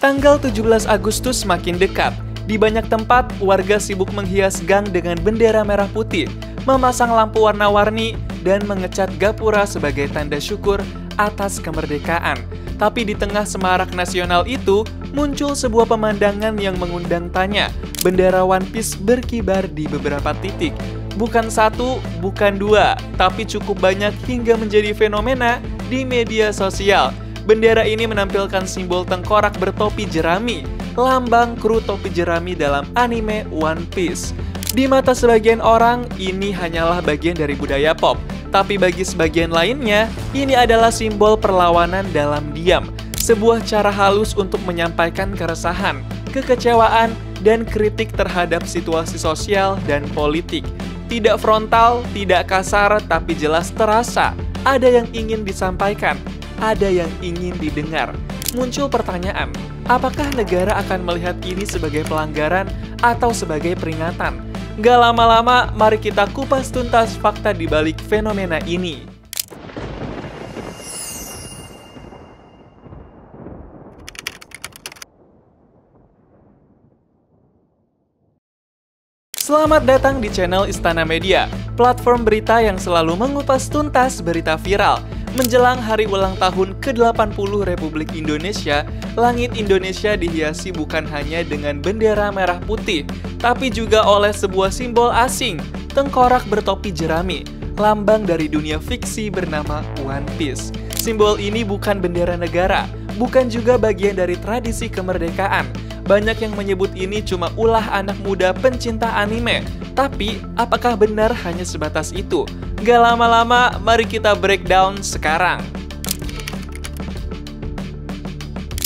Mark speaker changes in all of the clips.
Speaker 1: Tanggal 17 Agustus makin dekat. Di banyak tempat, warga sibuk menghias gang dengan bendera merah putih, memasang lampu warna-warni, dan mengecat gapura sebagai tanda syukur atas kemerdekaan. Tapi di tengah semarak nasional itu, muncul sebuah pemandangan yang mengundang tanya. Bendera One Piece berkibar di beberapa titik. Bukan satu, bukan dua, tapi cukup banyak hingga menjadi fenomena di media sosial. Bendera ini menampilkan simbol tengkorak bertopi jerami, lambang kru topi jerami dalam anime One Piece. Di mata sebagian orang, ini hanyalah bagian dari budaya pop. Tapi bagi sebagian lainnya, ini adalah simbol perlawanan dalam diam. Sebuah cara halus untuk menyampaikan keresahan, kekecewaan, dan kritik terhadap situasi sosial dan politik. Tidak frontal, tidak kasar, tapi jelas terasa. Ada yang ingin disampaikan, ada yang ingin didengar. Muncul pertanyaan, apakah negara akan melihat ini sebagai pelanggaran atau sebagai peringatan? Gak lama-lama, mari kita kupas tuntas fakta di balik fenomena ini. Selamat datang di channel Istana Media, platform berita yang selalu mengupas tuntas berita viral. Menjelang hari ulang tahun ke-80 Republik Indonesia, langit Indonesia dihiasi bukan hanya dengan bendera merah putih, tapi juga oleh sebuah simbol asing, tengkorak bertopi jerami, lambang dari dunia fiksi bernama One Piece. Simbol ini bukan bendera negara, bukan juga bagian dari tradisi kemerdekaan. Banyak yang menyebut ini cuma ulah anak muda pencinta anime. Tapi, apakah benar hanya sebatas itu? Gak lama-lama, mari kita breakdown sekarang.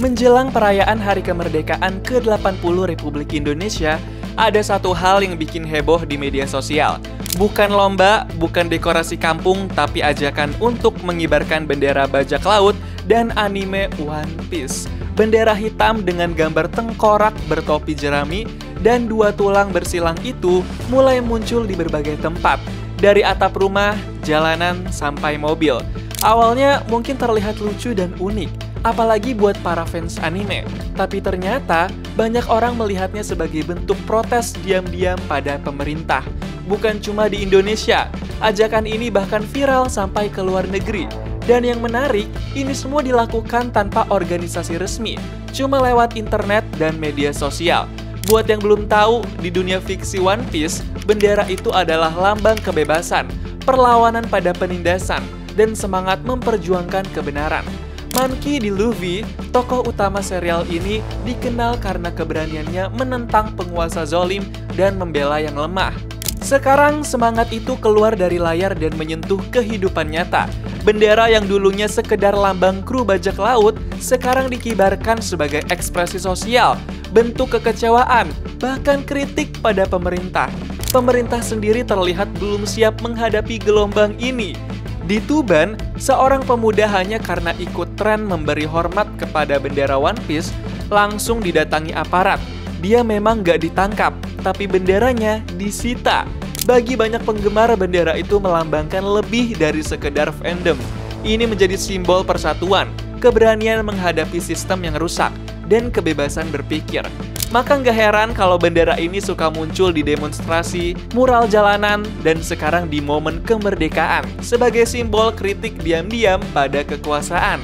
Speaker 1: Menjelang perayaan Hari Kemerdekaan ke-80 Republik Indonesia, ada satu hal yang bikin heboh di media sosial. Bukan lomba, bukan dekorasi kampung, tapi ajakan untuk mengibarkan bendera bajak laut dan anime One Piece. Bendera hitam dengan gambar tengkorak bertopi jerami dan dua tulang bersilang itu mulai muncul di berbagai tempat. Dari atap rumah, jalanan, sampai mobil. Awalnya mungkin terlihat lucu dan unik, apalagi buat para fans anime. Tapi ternyata banyak orang melihatnya sebagai bentuk protes diam-diam pada pemerintah. Bukan cuma di Indonesia, ajakan ini bahkan viral sampai ke luar negeri. Dan yang menarik, ini semua dilakukan tanpa organisasi resmi, cuma lewat internet dan media sosial. Buat yang belum tahu, di dunia fiksi One Piece, bendera itu adalah lambang kebebasan, perlawanan pada penindasan, dan semangat memperjuangkan kebenaran. Monkey D. Luffy, tokoh utama serial ini, dikenal karena keberaniannya menentang penguasa zalim dan membela yang lemah. Sekarang semangat itu keluar dari layar dan menyentuh kehidupan nyata. Bendera yang dulunya sekedar lambang kru bajak laut, sekarang dikibarkan sebagai ekspresi sosial, bentuk kekecewaan, bahkan kritik pada pemerintah. Pemerintah sendiri terlihat belum siap menghadapi gelombang ini. Di Tuban, seorang pemuda hanya karena ikut tren memberi hormat kepada bendera One Piece, langsung didatangi aparat. Dia memang gak ditangkap, tapi benderanya disita. Bagi banyak penggemar, bendera itu melambangkan lebih dari sekedar fandom. Ini menjadi simbol persatuan, keberanian menghadapi sistem yang rusak, dan kebebasan berpikir. Maka nggak heran kalau bendera ini suka muncul di demonstrasi, mural jalanan, dan sekarang di momen kemerdekaan sebagai simbol kritik diam-diam pada kekuasaan.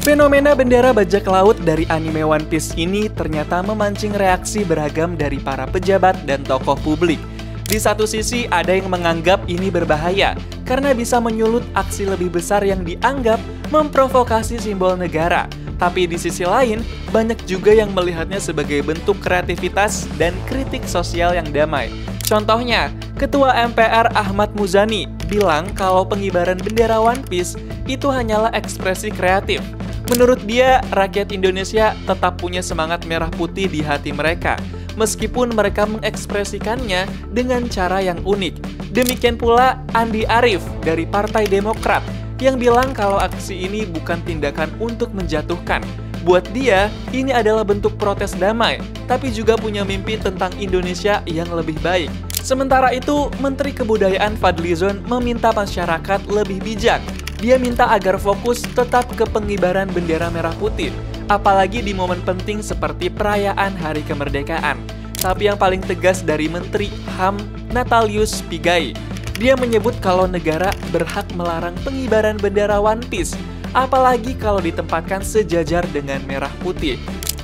Speaker 1: Fenomena bendera bajak laut dari anime One Piece ini ternyata memancing reaksi beragam dari para pejabat dan tokoh publik. Di satu sisi ada yang menganggap ini berbahaya karena bisa menyulut aksi lebih besar yang dianggap memprovokasi simbol negara. Tapi di sisi lain, banyak juga yang melihatnya sebagai bentuk kreativitas dan kritik sosial yang damai. Contohnya, Ketua MPR Ahmad Muzani bilang kalau pengibaran bendera One Piece itu hanyalah ekspresi kreatif. Menurut dia, rakyat Indonesia tetap punya semangat merah putih di hati mereka, meskipun mereka mengekspresikannya dengan cara yang unik. Demikian pula Andi Arief dari Partai Demokrat, yang bilang kalau aksi ini bukan tindakan untuk menjatuhkan. Buat dia, ini adalah bentuk protes damai, tapi juga punya mimpi tentang Indonesia yang lebih baik. Sementara itu, Menteri Kebudayaan Fadlizon meminta masyarakat lebih bijak Dia minta agar fokus tetap ke pengibaran bendera merah putih, apalagi di momen penting seperti perayaan Hari Kemerdekaan. Tapi yang paling tegas dari Menteri HAM Natalius Pigai, dia menyebut kalau negara berhak melarang pengibaran bendera One Piece, apalagi kalau ditempatkan sejajar dengan merah putih.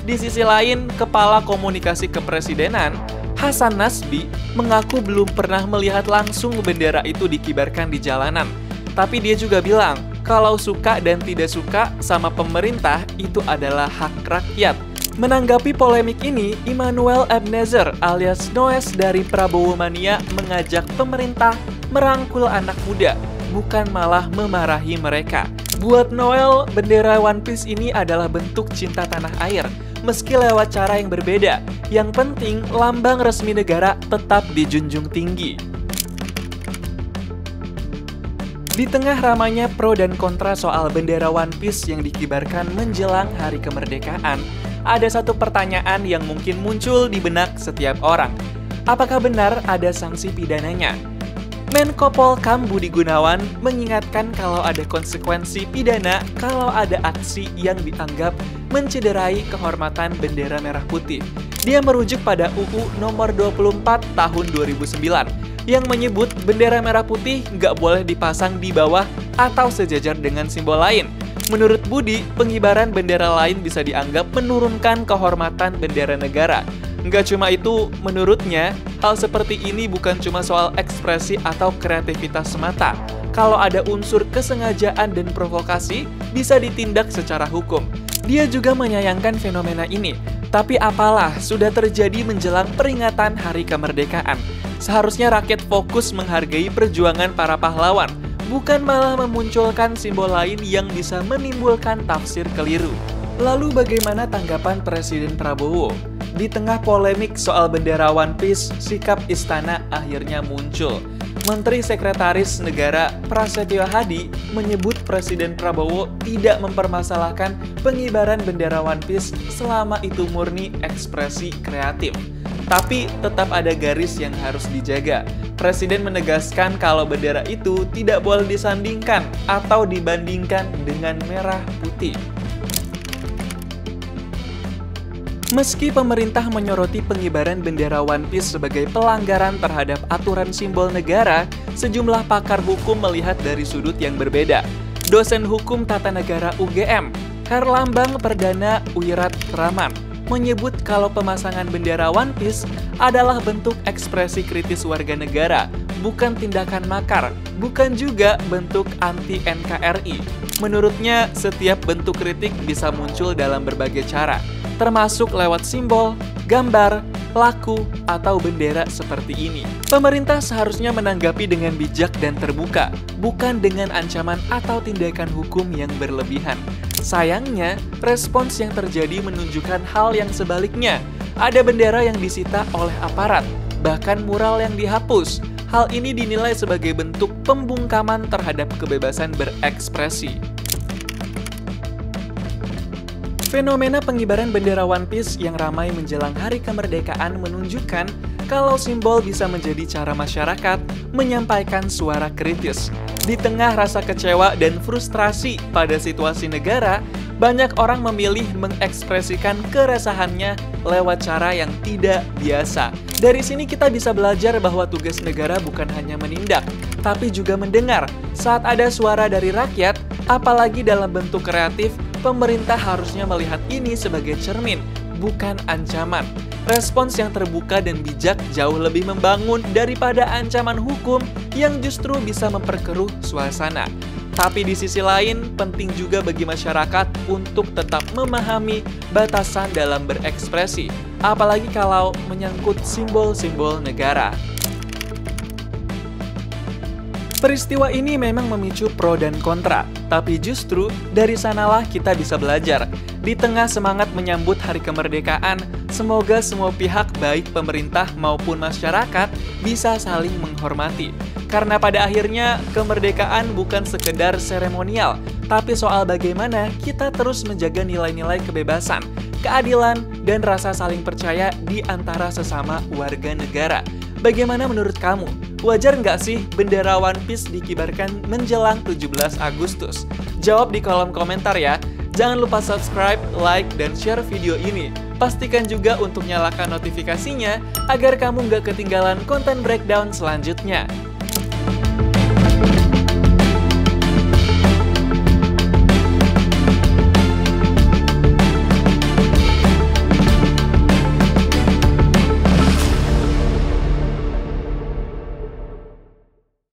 Speaker 1: Di sisi lain, Kepala Komunikasi Kepresidenan, Hasan Nasbi, mengaku belum pernah melihat langsung bendera itu dikibarkan di jalanan. Tapi dia juga bilang, kalau suka dan tidak suka sama pemerintah itu adalah hak rakyat. Menanggapi polemik ini, Immanuel Ebenezer alias Noes dari Prabowo Mania mengajak pemerintah merangkul anak muda, bukan malah memarahi mereka. Buat Noel, bendera One Piece ini adalah bentuk cinta tanah air, meski lewat cara yang berbeda. Yang penting, lambang resmi negara tetap dijunjung tinggi. Di tengah ramainya pro dan kontra soal bendera One Piece yang dikibarkan menjelang Hari Kemerdekaan, ada satu pertanyaan yang mungkin muncul di benak setiap orang. Apakah benar ada sanksi pidananya? Menko Polhukam Budi Gunawan mengingatkan kalau ada konsekuensi pidana kalau ada aksi yang dianggap mencederai kehormatan bendera merah putih. Dia merujuk pada UU nomor 24 tahun 2009 yang menyebut bendera merah putih nggak boleh dipasang di bawah atau sejajar dengan simbol lain. Menurut Budi, pengibaran bendera lain bisa dianggap menurunkan kehormatan bendera negara. Nggak cuma itu, menurutnya, hal seperti ini bukan cuma soal ekspresi atau kreativitas semata. Kalau ada unsur kesengajaan dan provokasi, bisa ditindak secara hukum. Dia juga menyayangkan fenomena ini. Tapi apalah, sudah terjadi menjelang peringatan Hari Kemerdekaan. Seharusnya rakyat fokus menghargai perjuangan para pahlawan, bukan malah memunculkan simbol lain yang bisa menimbulkan tafsir keliru. Lalu bagaimana tanggapan Presiden Prabowo? Di tengah polemik soal bendera One Piece, sikap istana akhirnya muncul. Menteri Sekretaris Negara Prasetyo Hadi menyebut Presiden Prabowo tidak mempermasalahkan pengibaran bendera One Piece selama itu murni ekspresi kreatif. Tapi tetap ada garis yang harus dijaga. Presiden menegaskan kalau bendera itu tidak boleh disandingkan atau dibandingkan dengan merah putih. Meski pemerintah menyoroti pengibaran bendera One Piece sebagai pelanggaran terhadap aturan simbol negara, sejumlah pakar hukum melihat dari sudut yang berbeda. Dosen Hukum Tata Negara UGM, Herlambang Perdana Wiratraman, menyebut kalau pemasangan bendera One Piece adalah bentuk ekspresi kritis warga negara, bukan tindakan makar, bukan juga bentuk anti-NKRI. Menurutnya, setiap bentuk kritik bisa muncul dalam berbagai cara, termasuk lewat simbol, gambar, laku, atau bendera seperti ini. Pemerintah seharusnya menanggapi dengan bijak dan terbuka, bukan dengan ancaman atau tindakan hukum yang berlebihan. Sayangnya, respons yang terjadi menunjukkan hal yang sebaliknya. Ada bendera yang disita oleh aparat, bahkan mural yang dihapus. Hal ini dinilai sebagai bentuk pembungkaman terhadap kebebasan berekspresi. Fenomena pengibaran bendera One Piece yang ramai menjelang Hari Kemerdekaan menunjukkan kalau simbol bisa menjadi cara masyarakat menyampaikan suara kritis. Di tengah rasa kecewa dan frustrasi pada situasi negara, banyak orang memilih mengekspresikan keresahannya lewat cara yang tidak biasa. Dari sini kita bisa belajar bahwa tugas negara bukan hanya menindak, tapi juga mendengar. Saat ada suara dari rakyat, apalagi dalam bentuk kreatif, pemerintah harusnya melihat ini sebagai cermin, bukan ancaman. Respons yang terbuka dan bijak jauh lebih membangun daripada ancaman hukum yang justru bisa memperkeruh suasana. Tapi di sisi lain, penting juga bagi masyarakat untuk tetap memahami batasan dalam berekspresi, apalagi kalau menyangkut simbol-simbol negara. Peristiwa ini memang memicu pro dan kontra, tapi justru dari sanalah kita bisa belajar. Di tengah semangat menyambut Hari Kemerdekaan, semoga semua pihak baik pemerintah maupun masyarakat bisa saling menghormati. Karena pada akhirnya, kemerdekaan bukan sekedar seremonial, tapi soal bagaimana kita terus menjaga nilai-nilai kebebasan, keadilan, dan rasa saling percaya di antara sesama warga negara. Bagaimana menurut kamu? Wajar nggak sih bendera One Piece dikibarkan menjelang 17 Agustus? Jawab di kolom komentar ya. Jangan lupa subscribe, like, dan share video ini. Pastikan juga untuk nyalakan notifikasinya agar kamu nggak ketinggalan konten breakdown selanjutnya.